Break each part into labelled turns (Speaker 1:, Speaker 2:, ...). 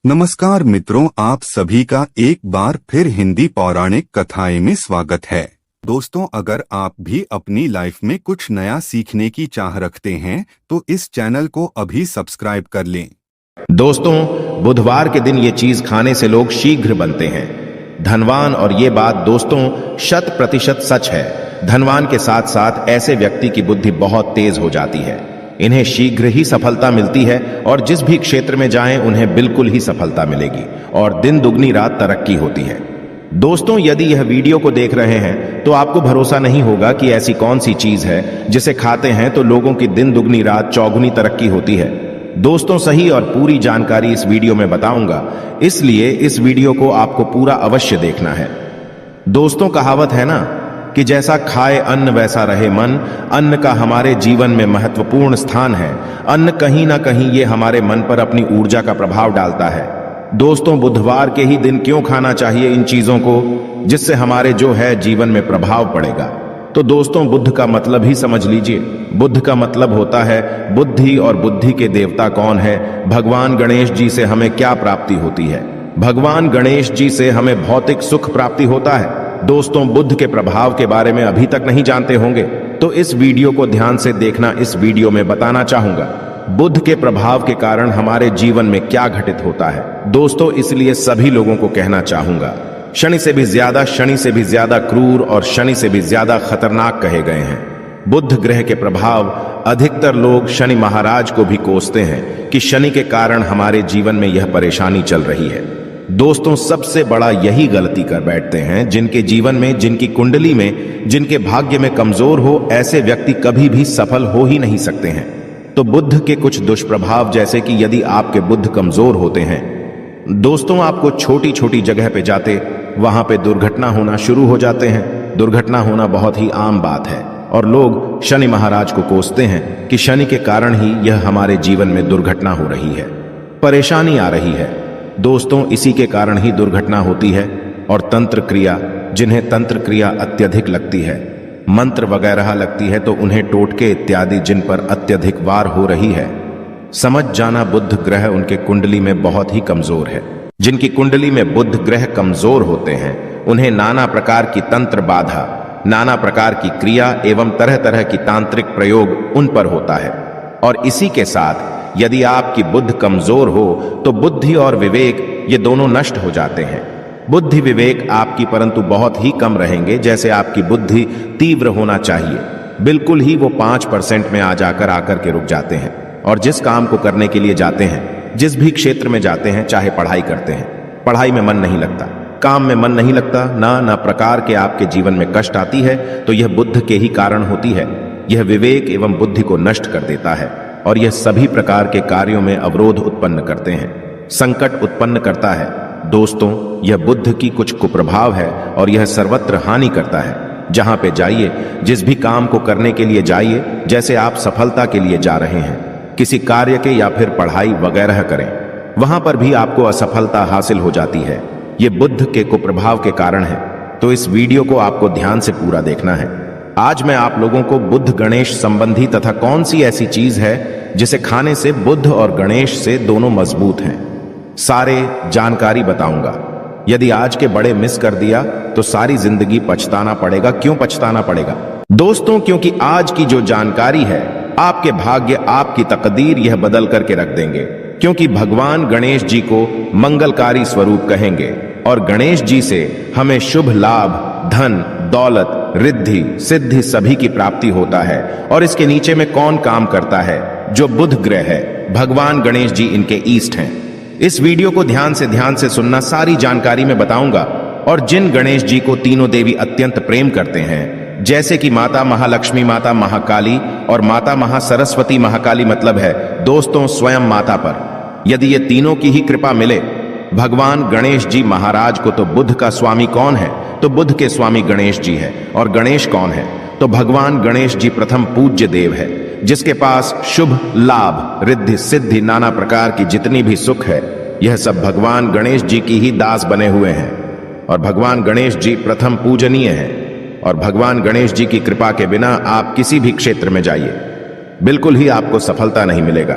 Speaker 1: नमस्कार मित्रों, आप सभी का एक बार फिर हिंदी पौराणिक कथाएं में स्वागत है। दोस्तों, अगर आप भी अपनी लाइफ में कुछ नया सीखने की चाह रखते हैं तो इस चैनल को अभी सब्सक्राइब कर लें।
Speaker 2: दोस्तों, बुधवार के दिन ये चीज खाने से लोग शीघ्र बनते हैं धनवान, और ये बात दोस्तों 100% सच है। धनवान के साथ साथ ऐसे व्यक्ति की बुद्धि बहुत तेज हो जाती है। इन्हें शीघ्र ही सफलता मिलती है और जिस भी क्षेत्र में जाएं उन्हें बिल्कुल ही सफलता मिलेगी और दिन दुगनी रात तरक्की होती है। दोस्तों, यदि यह वीडियो को देख रहे हैं तो आपको भरोसा नहीं होगा कि ऐसी कौन सी चीज है जिसे खाते हैं तो लोगों की दिन दुगनी रात चौगुनी तरक्की होती है। दोस्तों, सही और पूरी जानकारी इस वीडियो में बताऊंगा, इसलिए इस वीडियो को आपको पूरा अवश्य देखना है। दोस्तों, कहावत है ना कि जैसा खाए अन्न वैसा रहे मन। अन्न का हमारे जीवन में महत्वपूर्ण स्थान है। अन्न कहीं ना कहीं ये हमारे मन पर अपनी ऊर्जा का प्रभाव डालता है। दोस्तों, बुधवार के ही दिन क्यों खाना चाहिए इन चीजों को, जिससे हमारे जो है जीवन में प्रभाव पड़ेगा। तो दोस्तों, बुद्ध का मतलब ही समझ लीजिए। बुद्ध का मतलब होता है बुद्धि, और बुद्धि के देवता कौन है? भगवान गणेश जी से हमें क्या प्राप्ति होती है? भगवान गणेश जी से हमें भौतिक सुख प्राप्ति होता है। दोस्तों, बुद्ध के प्रभाव के बारे में अभी तक नहीं जानते होंगे तो इस वीडियो को ध्यान से देखना। इस वीडियो में बताना चाहूंगा बुद्ध के प्रभाव के कारण हमारे जीवन में क्या घटित होता है। दोस्तों, इसलिए सभी लोगों को कहना चाहूंगा, शनि से भी ज्यादा क्रूर और शनि से भी ज्यादा खतरनाक कहे गए हैं बुध ग्रह के प्रभाव। अधिकतर लोग शनि महाराज को भी कोसते हैं कि शनि के कारण हमारे जीवन में यह परेशानी चल रही है। दोस्तों, सबसे बड़ा यही गलती कर बैठते हैं जिनके जीवन में, जिनकी कुंडली में, जिनके भाग्य में कमजोर हो, ऐसे व्यक्ति कभी भी सफल हो ही नहीं सकते हैं। तो बुद्ध के कुछ दुष्प्रभाव, जैसे कि यदि आपके बुद्ध कमजोर होते हैं, दोस्तों, आपको छोटी छोटी जगह पे जाते वहां पे दुर्घटना होना शुरू हो जाते हैं। दुर्घटना होना बहुत ही आम बात है और लोग शनि महाराज को कोसते हैं कि शनि के कारण ही यह हमारे जीवन में दुर्घटना हो रही है, परेशानी आ रही है। दोस्तों, इसी के कारण ही दुर्घटना होती है। और तंत्र क्रिया, जिन्हें तंत्र क्रिया अत्यधिक लगती है, मंत्र वगैरह लगती है, तो उन्हें टोटके इत्यादि जिन पर अत्यधिक वार हो रही है, समझ जाना बुध ग्रह उनके कुंडली में बहुत ही कमजोर है। जिनकी कुंडली में बुध ग्रह कमजोर होते हैं उन्हें नाना प्रकार की तंत्र बाधा, नाना प्रकार की क्रिया एवं तरह तरह की तांत्रिक प्रयोग उन पर होता है। और इसी के साथ यदि आपकी बुद्ध कमजोर हो तो बुद्धि और विवेक ये दोनों नष्ट हो जाते हैं। बुद्धि विवेक आपकी परंतु बहुत ही कम रहेंगे। जैसे आपकी बुद्धि तीव्र होना चाहिए, बिल्कुल ही वो 5% में आकर के रुक जाते हैं। और जिस काम को करने के लिए जाते हैं, जिस भी क्षेत्र में जाते हैं, चाहे पढ़ाई करते हैं, पढ़ाई में मन नहीं लगता, काम में मन नहीं लगता, ना प्रकार के आपके जीवन में कष्ट आती है, तो यह बुद्ध के ही कारण होती है। यह विवेक एवं बुद्धि को नष्ट कर देता है और यह सभी प्रकार के कार्यों में अवरोध उत्पन्न करते हैं, संकट उत्पन्न करता है। दोस्तों, यह बुद्ध की कुछ कुप्रभाव है और यह सर्वत्र हानि करता है। जहां पे जाइए, जिस भी काम को करने के लिए जाइए, जैसे आप सफलता के लिए जा रहे हैं, किसी कार्य के या फिर पढ़ाई वगैरह करें, वहां पर भी आपको असफलता हासिल हो जाती है। यह बुद्ध के कुप्रभाव के कारण है। तो इस वीडियो को आपको ध्यान से पूरा देखना है। आज मैं आप लोगों को बुद्ध गणेश संबंधी तथा कौन सी ऐसी चीज है जिसे खाने से बुद्ध और गणेश से दोनों मजबूत हैं, सारे जानकारी बताऊंगा। यदि आज के बड़े मिस कर दिया तो सारी जिंदगी पछताना पड़ेगा। क्यों पछताना पड़ेगा? दोस्तों, क्योंकि आज की जो जानकारी है, आपके भाग्य, आपकी तकदीर यह बदल करके रख देंगे। क्योंकि भगवान गणेश जी को मंगलकारी स्वरूप कहेंगे और गणेश जी से हमें शुभ लाभ, धन, दौलत, रिद्धि, सिद्धि सभी की प्राप्ति होता है। और इसके नीचे में कौन काम करता है? जो बुध ग्रह है, भगवान गणेश जी इनके ईस्ट हैं। इस वीडियो को ध्यान से सुनना, सारी जानकारी मैं बताऊंगा। और जिन गणेश जी को तीनों देवी अत्यंत प्रेम करते हैं, जैसे कि माता महालक्ष्मी, माता महाकाली और माता महासरस्वती। महाकाली मतलब है दोस्तों स्वयं माता पर। यदि ये तीनों की ही कृपा मिले भगवान गणेश जी महाराज को, तो बुध का स्वामी कौन है? तो बुध के स्वामी गणेश जी है। और गणेश कौन है? तो भगवान गणेश जी प्रथम पूज्य देव है, जिसके पास शुभ लाभ, रिद्धि, सिद्धि, नाना प्रकार की जितनी भी सुख है, यह सब भगवान गणेश जी की ही दास बने हुए हैं। और भगवान गणेश जी प्रथम पूजनीय है। और भगवान गणेश जी की कृपा के बिना आप किसी भी क्षेत्र में जाइए, बिल्कुल ही आपको सफलता नहीं मिलेगा।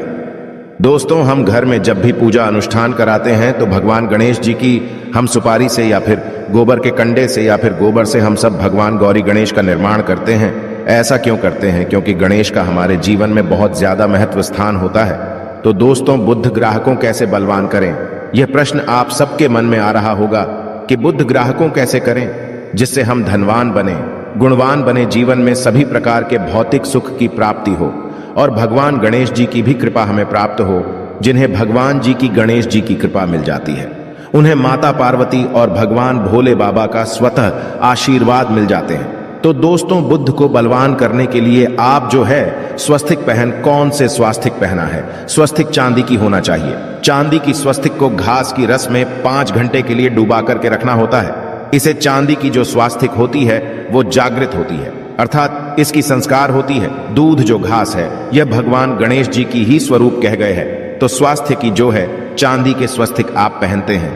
Speaker 2: दोस्तों, हम घर में जब भी पूजा अनुष्ठान कराते हैं तो भगवान गणेश जी की हम सुपारी से या फिर गोबर के कंडे से या फिर गोबर से हम सब भगवान गौरी गणेश का निर्माण करते हैं। ऐसा क्यों करते हैं? क्योंकि गणेश का हमारे जीवन में बहुत ज्यादा महत्व स्थान होता है। तो दोस्तों, बुद्ध ग्राहकों कैसे बलवान करें? यह प्रश्न आप सबके मन में आ रहा होगा कि बुद्ध ग्राहकों कैसे करें जिससे हम धनवान बने, गुणवान बने, जीवन में सभी प्रकार के भौतिक सुख की प्राप्ति हो और भगवान गणेश जी की भी कृपा हमें प्राप्त हो, जिन्हें भगवान जी की गणेश जी की कृपा मिल जाती है। उन्हें माता पार्वती और भगवान भोले बाबा का स्वतः आशीर्वाद मिल जाते हैं। तो दोस्तों, बुद्ध को बलवान करने के लिए आप जो है स्वस्तिक पहन, कौन से स्वास्तिक पहना है? स्वस्तिक चांदी की होना चाहिए। चांदी की स्वस्तिक को घास की रस में 5 घंटे के लिए डुबा करके रखना होता है। इसे चांदी की जो स्वास्तिक होती है वो जागृत होती है, अर्थात इसकी संस्कार होती है। दूध जो घास है यह भगवान गणेश जी की ही स्वरूप कह गए हैं। तो स्वास्थ्य की जो है चांदी के स्वस्तिक आप पहनते हैं।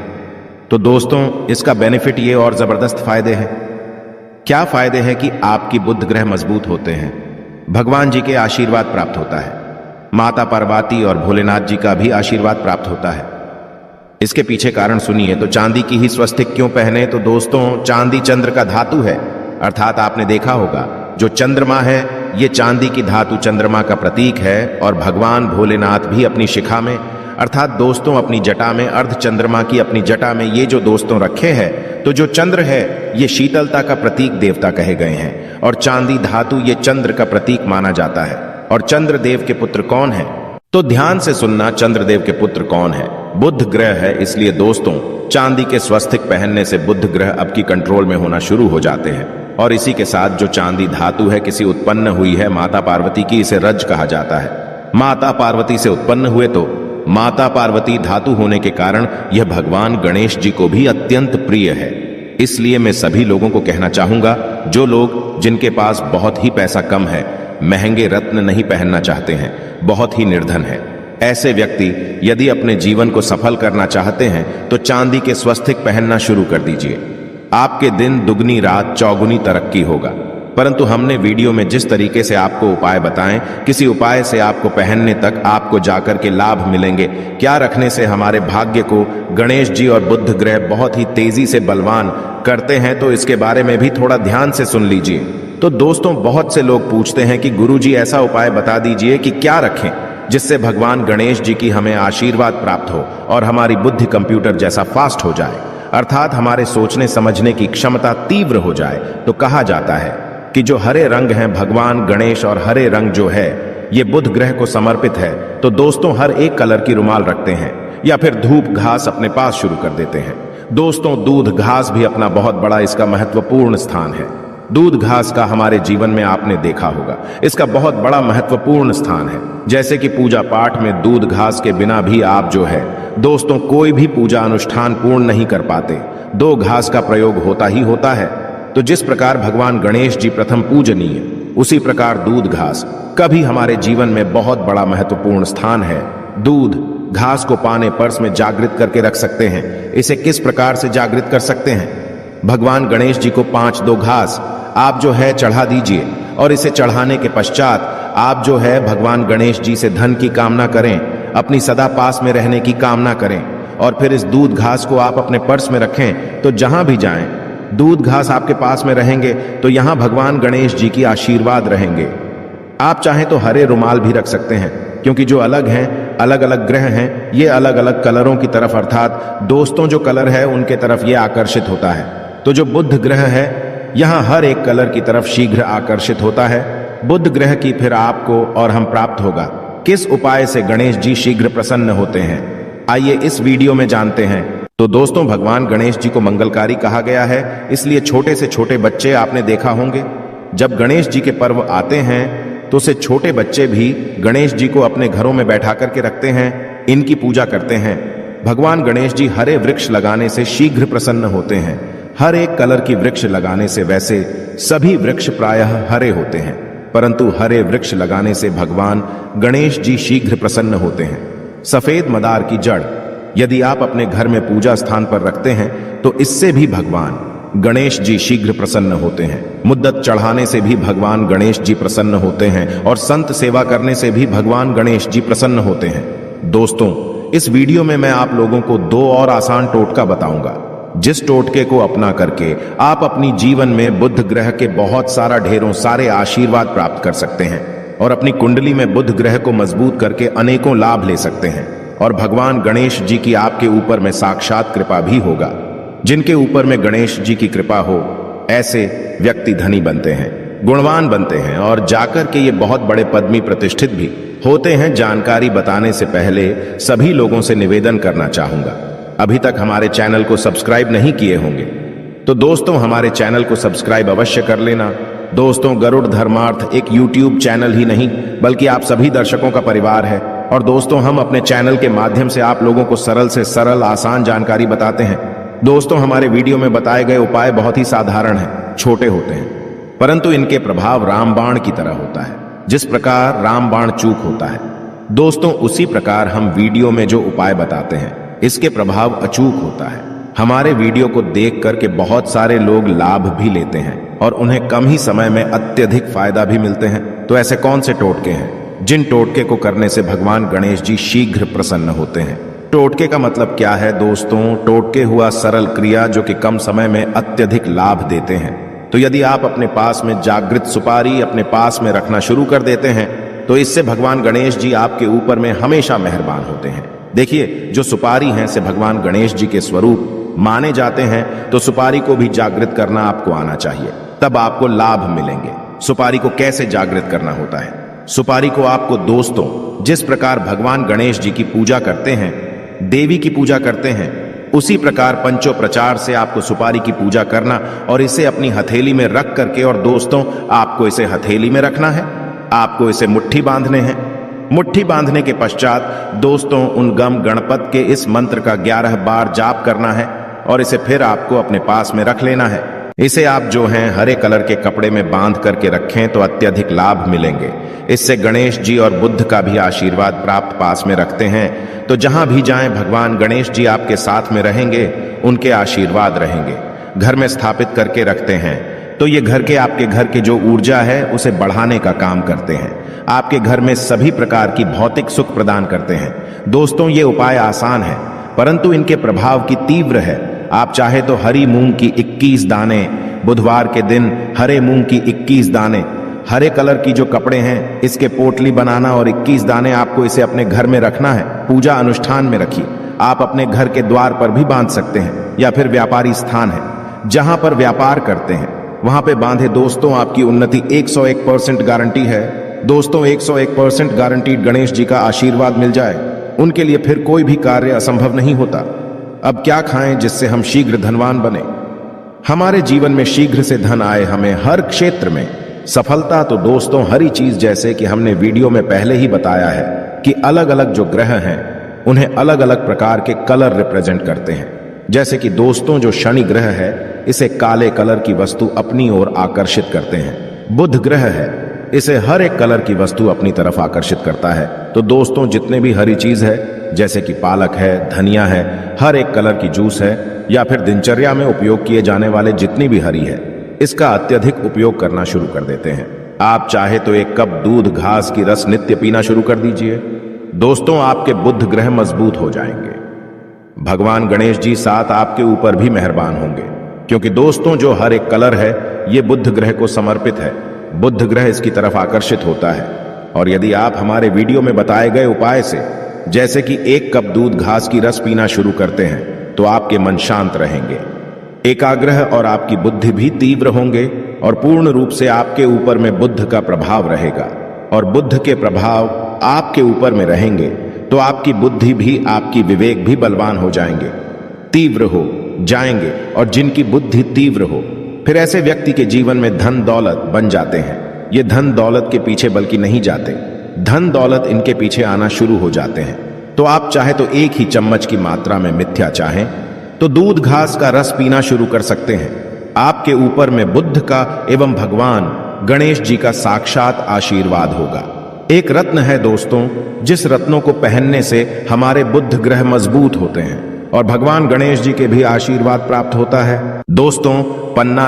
Speaker 2: तो दोस्तों, इसका बेनिफिट ये और जबरदस्त फायदे हैं। क्या फायदे हैं कि आपकी बुद्ध ग्रह मजबूत होते हैं, भगवान जी के आशीर्वाद प्राप्त होता है, माता पार्वती और भोलेनाथ जी का भी आशीर्वाद प्राप्त होता है। इसके पीछे कारण सुनिए। तो चांदी की ही स्वस्तिक क्यों पहने? तो दोस्तों, चांदी चंद्र का धातु है, अर्थात आपने देखा होगा जो चंद्रमा है ये चांदी की धातु चंद्रमा का प्रतीक है। और भगवान भोलेनाथ भी अपनी शिखा में, अर्थात दोस्तों अपनी जटा में, अर्ध चंद्रमा की अपनी जटा में ये जो दोस्तों रखे हैं, तो जो चंद्र है ये शीतलता का प्रतीक देवता कहे गए हैं और चांदी धातु ये चंद्र का प्रतीक माना जाता है। और चंद्रदेव के पुत्र कौन है? तो ध्यान से सुनना, चंद्रदेव के पुत्र कौन है? बुध ग्रह है। इसलिए दोस्तों, चांदी के स्वस्तिक पहनने से बुध ग्रह अब की कंट्रोल में होना शुरू हो जाते हैं। और इसी के साथ जो चांदी धातु है किसी उत्पन्न हुई है माता पार्वती की, इसे रज कहा जाता है। माता पार्वती से उत्पन्न हुए तो माता पार्वती धातु होने के कारण यह भगवान गणेश जी को भी अत्यंत प्रिय है। इसलिए मैं सभी लोगों को कहना चाहूंगा, जो लोग जिनके पास बहुत ही पैसा कम है, महंगे रत्न नहीं पहनना चाहते हैं, बहुत ही निर्धन है, ऐसे व्यक्ति यदि अपने जीवन को सफल करना चाहते हैं तो चांदी के स्वस्तिक पहनना शुरू कर दीजिए। आपके दिन दुगनी रात चौगुनी तरक्की होगा। परंतु हमने वीडियो में जिस तरीके से आपको उपाय बताएं, किसी उपाय से आपको पहनने तक आपको जाकर के लाभ मिलेंगे। क्या रखने से हमारे भाग्य को गणेश जी और बुध ग्रह बहुत ही तेजी से बलवान करते हैं, तो इसके बारे में भी थोड़ा ध्यान से सुन लीजिए। तो दोस्तों, बहुत से लोग पूछते हैं कि गुरुजी ऐसा उपाय बता दीजिए कि क्या रखें जिससे भगवान गणेश जी की हमें आशीर्वाद प्राप्त हो और हमारी बुद्धि कंप्यूटर जैसा फास्ट हो जाए, अर्थात हमारे सोचने समझने की क्षमता तीव्र हो जाए। तो कहा जाता है कि जो हरे रंग हैं भगवान गणेश और हरे रंग जो है ये बुध ग्रह को समर्पित है। तो दोस्तों, हर एक कलर की रुमाल रखते हैं या फिर धूप घास अपने पास शुरू कर देते हैं। दोस्तों, दूध घास भी अपना बहुत बड़ा इसका महत्वपूर्ण स्थान है। दूध घास का हमारे जीवन में आपने देखा होगा, इसका बहुत बड़ा महत्वपूर्ण स्थान है। जैसे कि पूजा पाठ में दूध घास के बिना भी आप जो है दोस्तों कोई भी पूजा अनुष्ठान पूर्ण नहीं कर पाते। 2 घास का प्रयोग होता ही होता है। तो जिस प्रकार भगवान गणेश जी प्रथम पूजनीय, उसी प्रकार दूध घास का भी हमारे जीवन में बहुत बड़ा महत्वपूर्ण स्थान है। दूध घास को पाने पर्स में जागृत करके रख सकते हैं। इसे किस प्रकार से जागृत कर सकते हैं? भगवान गणेश जी को 5-2 घास आप जो है चढ़ा दीजिए और इसे चढ़ाने के पश्चात आप जो है भगवान गणेश जी से धन की कामना करें, अपनी सदा पास में रहने की कामना करें और फिर इस दूध घास को आप अपने पर्स में रखें। तो जहां भी जाएं, दूध घास आपके पास में रहेंगे तो यहां भगवान गणेश जी की आशीर्वाद रहेंगे। आप चाहें तो हरे रुमाल भी रख सकते हैं, क्योंकि जो अलग हैं, अलग अलग ग्रह हैं, ये अलग अलग कलरों की तरफ, अर्थात दोस्तों जो कलर है उनके तरफ ये आकर्षित होता है। तो जो बुध ग्रह है यहां हर एक कलर की तरफ शीघ्र आकर्षित होता है। बुध ग्रह की फिर आपको और हम प्राप्त होगा। किस उपाय से गणेश जी शीघ्र प्रसन्न होते हैं, आइए इस वीडियो में जानते हैं। तो दोस्तों, भगवान गणेश जी को मंगलकारी कहा गया है, इसलिए छोटे से छोटे बच्चे आपने देखा होंगे, जब गणेश जी के पर्व आते हैं तो से छोटे बच्चे भी गणेश जी को अपने घरों में बैठा करके रखते हैं, इनकी पूजा करते हैं। भगवान गणेश जी हरे वृक्ष लगाने से शीघ्र प्रसन्न होते हैं। हर एक कलर की वृक्ष लगाने से, वैसे सभी वृक्ष प्रायः हरे होते हैं, परंतु हरे वृक्ष लगाने से भगवान गणेश जी शीघ्र प्रसन्न होते हैं। सफेद मदार की जड़ यदि आप अपने घर में पूजा स्थान पर रखते हैं तो इससे भी भगवान गणेश जी शीघ्र प्रसन्न होते हैं। मुद्दत चढ़ाने से भी भगवान गणेश जी प्रसन्न होते हैं और संत सेवा करने से भी भगवान गणेश जी प्रसन्न होते हैं। दोस्तों, इस वीडियो में मैं आप लोगों को 2 और आसान टोटका बताऊंगा, जिस टोटके को अपना करके आप अपनी जीवन में बुध ग्रह के बहुत ढेरों सारे आशीर्वाद प्राप्त कर सकते हैं और अपनी कुंडली में बुध ग्रह को मजबूत करके अनेकों लाभ ले सकते हैं और भगवान गणेश जी की आपके ऊपर में साक्षात कृपा भी होगा। जिनके ऊपर में गणेश जी की कृपा हो, ऐसे व्यक्ति धनी बनते हैं, गुणवान बनते हैं और जाकर के ये बहुत बड़े पद में प्रतिष्ठित भी होते हैं। जानकारी बताने से पहले सभी लोगों से निवेदन करना चाहूंगा, अभी तक हमारे चैनल को सब्सक्राइब नहीं किए होंगे तो दोस्तों हमारे चैनल को सब्सक्राइब अवश्य कर लेना। दोस्तों, गरुड़ धर्मार्थ एक यूट्यूब चैनल ही नहीं बल्कि आप सभी दर्शकों का परिवार है और दोस्तों हम अपने चैनल के माध्यम से आप लोगों को सरल से सरल आसान जानकारी बताते हैं। दोस्तों, हमारे वीडियो में बताए गए उपाय बहुत ही साधारण हैं, छोटे होते हैं, परंतु इनके प्रभाव रामबाण की तरह होता है। जिस प्रकार रामबाण चूक होता है, दोस्तों उसी प्रकार हम वीडियो में जो उपाय बताते हैं इसके प्रभाव अचूक होता है। हमारे वीडियो को देख करके बहुत सारे लोग लाभ भी लेते हैं और उन्हें कम ही समय में अत्यधिक फायदा भी मिलते हैं। तो ऐसे कौन से टोटके हैं जिन टोटके को करने से भगवान गणेश जी शीघ्र प्रसन्न होते हैं? टोटके का मतलब क्या है दोस्तों? टोटके हुआ सरल क्रिया जो कि कम समय में अत्यधिक लाभ देते हैं। तो यदि आप अपने पास में जागृत सुपारी अपने पास में रखना शुरू कर देते हैं तो इससे भगवान गणेश जी आपके ऊपर में हमेशा मेहरबान होते हैं। देखिए, जो सुपारी हैं से भगवान गणेश जी के स्वरूप माने जाते हैं, तो सुपारी को भी जागृत करना आपको आना चाहिए, तब आपको लाभ मिलेंगे। सुपारी को कैसे जागृत करना होता है? सुपारी को आपको दोस्तों जिस प्रकार भगवान गणेश जी की पूजा करते हैं, देवी की पूजा करते हैं, उसी प्रकार पंचोप्रचार से आपको सुपारी की पूजा करना और इसे अपनी हथेली में रख करके, और दोस्तों आपको इसे हथेली में रखना है, आपको इसे मुट्ठी बांधने हैं। मुट्ठी बांधने के पश्चात दोस्तों उन गम गणपत के इस मंत्र का 11 बार जाप करना है और इसे फिर आपको अपने पास में रख लेना है। इसे आप जो हैं हरे कलर के कपड़े में बांध करके रखें तो अत्यधिक लाभ मिलेंगे। इससे गणेश जी और बुद्ध का भी आशीर्वाद प्राप्त पास में रखते हैं, तो जहां भी जाएं भगवान गणेश जी आपके साथ में रहेंगे, उनके आशीर्वाद रहेंगे। घर में स्थापित करके रखते हैं तो ये घर के आपके घर की जो ऊर्जा है उसे बढ़ाने का काम करते हैं, आपके घर में सभी प्रकार की भौतिक सुख प्रदान करते हैं। दोस्तों, ये उपाय आसान है परंतु इनके प्रभाव की तीव्र है। आप चाहे तो हरी मूंग की 21 दाने, बुधवार के दिन हरे मूंग की 21 दाने, हरे कलर की जो कपड़े हैं इसके पोटली बनाना और 21 दाने आपको इसे अपने घर में रखना है। पूजा अनुष्ठान में रखिए। आप अपने घर के द्वार पर भी बांध सकते हैं या फिर व्यापारी स्थान है जहां पर व्यापार करते हैं वहां पे बांधे। दोस्तों, आपकी उन्नति 101% गारंटी है। दोस्तों, 101% गारंटीड गणेश जी का आशीर्वाद मिल जाए, उनके लिए फिर कोई भी कार्य असंभव नहीं होता। अब क्या खाएं जिससे हम शीघ्र धनवान बने, हमारे जीवन में शीघ्र से धन आए, हमें हर क्षेत्र में सफलता? तो दोस्तों, हरी चीज जैसे कि हमने वीडियो में पहले ही बताया है कि अलग अलग जो ग्रह हैं उन्हें अलग अलग प्रकार के कलर रिप्रेजेंट करते हैं। जैसे कि दोस्तों जो शनि ग्रह है इसे काले कलर की वस्तु अपनी ओर आकर्षित करते हैं। बुध ग्रह है, इसे हर एक कलर की वस्तु अपनी तरफ आकर्षित करता है। तो दोस्तों, जितने भी हरी चीज है जैसे कि पालक है, धनिया है, हर एक कलर की जूस है या फिर दिनचर्या में उपयोग किए जाने वाले जितनी भी हरी है, इसका अत्यधिक उपयोग करना शुरू कर देते हैं। आप चाहे तो 1 कप दूध घास की रस नित्य पीना शुरू कर दीजिए। दोस्तों, आपके बुध ग्रह मजबूत हो जाएंगे। भगवान गणेश जी साथ आपके ऊपर भी मेहरबान होंगे, क्योंकि दोस्तों जो हर एक कलर है ये बुध ग्रह को समर्पित है। बुध ग्रह इसकी तरफ आकर्षित होता है। और यदि आप हमारे वीडियो में बताए गए उपाय से जैसे कि 1 कप दूध घास की रस पीना शुरू करते हैं तो आपके मन शांत रहेंगे, एकाग्रह और आपकी बुद्धि भी तीव्र होंगे और पूर्ण रूप से आपके ऊपर में बुद्ध का प्रभाव रहेगा। और बुद्ध के प्रभाव आपके ऊपर में रहेंगे तो आपकी बुद्धि भी, आपकी विवेक भी बलवान हो जाएंगे, तीव्र हो जाएंगे। और जिनकी बुद्धि तीव्र हो, फिर ऐसे व्यक्ति के जीवन में धन दौलत बन जाते हैं। ये धन दौलत के पीछे बल्कि नहीं जाते, धन दौलत इनके पीछे आना शुरू हो जाते हैं। तो आप चाहे तो 1 ही चम्मच की मात्रा में मिथ्या चाहें तो दूध घास का रस पीना शुरू कर सकते हैं। आपके ऊपर में बुद्ध का एवं भगवान गणेश जी का साक्षात आशीर्वाद होगा। एक रत्न है दोस्तों, जिस रत्नों को पहनने से हमारे बुध ग्रह मजबूत होते हैं और भगवान गणेश जी के भी आशीर्वाद प्राप्त होता है। दोस्तों, पन्ना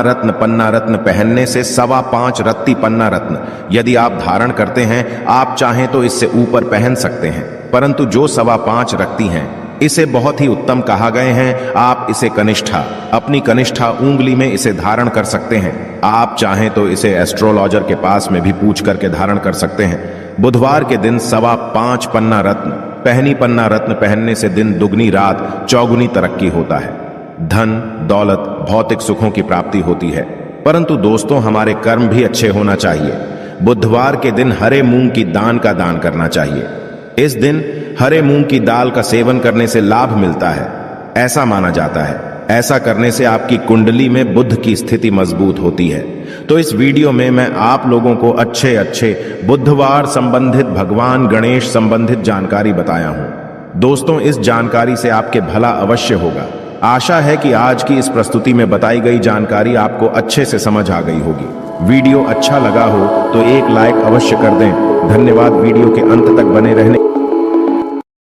Speaker 2: रत्न पहनने से 5.25 रत्ती पन्ना रत्न यदि आप धारण करते हैं, आप चाहें तो इससे ऊपर पहन सकते हैं, परंतु जो 5.25 रत्ती हैं इसे बहुत ही उत्तम कहा गए हैं। आप इसे कनिष्ठा, अपनी कनिष्ठा उंगली में इसे धारण कर सकते हैं। आप चाहें तो इसे एस्ट्रोलॉजर के पास में भी पूछ करके धारण कर सकते हैं। बुधवार के दिन 5.25 पन्ना रत्न पहनने से दिन दुगनी रात चौगुनी तरक्की होता है। धन दौलत भौतिक सुखों की प्राप्ति होती है, परंतु दोस्तों हमारे कर्म भी अच्छे होना चाहिए। बुधवार के दिन हरे मूंग की दान का दान करना चाहिए। इस दिन हरे मूंग की दाल का सेवन करने से लाभ मिलता है, ऐसा माना जाता है। ऐसा करने से आपकी कुंडली में बुध की स्थिति मजबूत होती है। तो इस वीडियो में मैं आप लोगों को अच्छे बुधवार संबंधित, भगवान गणेश संबंधित जानकारी बताया हूं। दोस्तों, इस जानकारी से आपके भला अवश्य होगा। आशा है कि आज की इस प्रस्तुति में बताई गई जानकारी आपको अच्छे से समझ आ गई होगी। वीडियो अच्छा लगा हो तो एक लाइक अवश्य कर दें। धन्यवाद वीडियो के अंत तक बने रहने